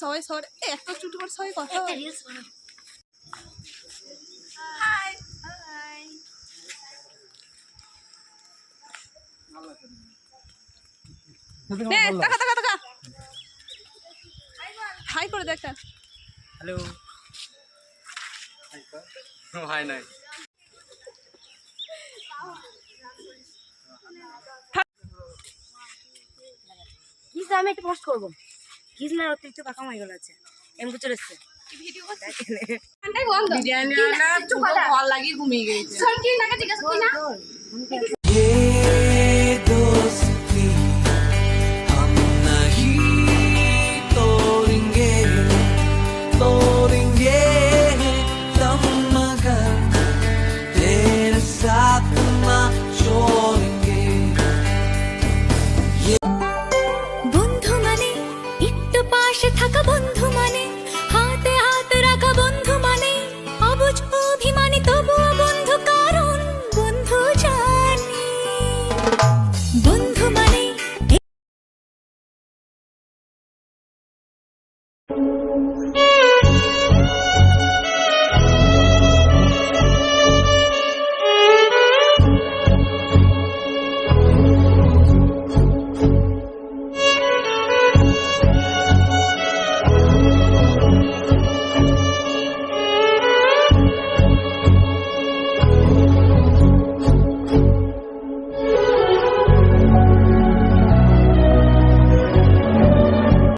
সবাই সবার একটা চুট করে সবাই কথা বলে। হাই হাই নে টাকা টাকা টাকা হাই করে দেখ হ্যালো হাই নাই কিসে আমি একটা পোস্ট করব কিসনার অতিরিক্ত টাকা মাই গেল আছে এমনি চলে এসেছে ভিডিও করতে ঘন্টায় বন্ধ বিরিয়ানি আনা চুপ কল লাগিয়ে ঘুমিয়ে গেছে সব কি টাকা জিজ্ঞাসা করি না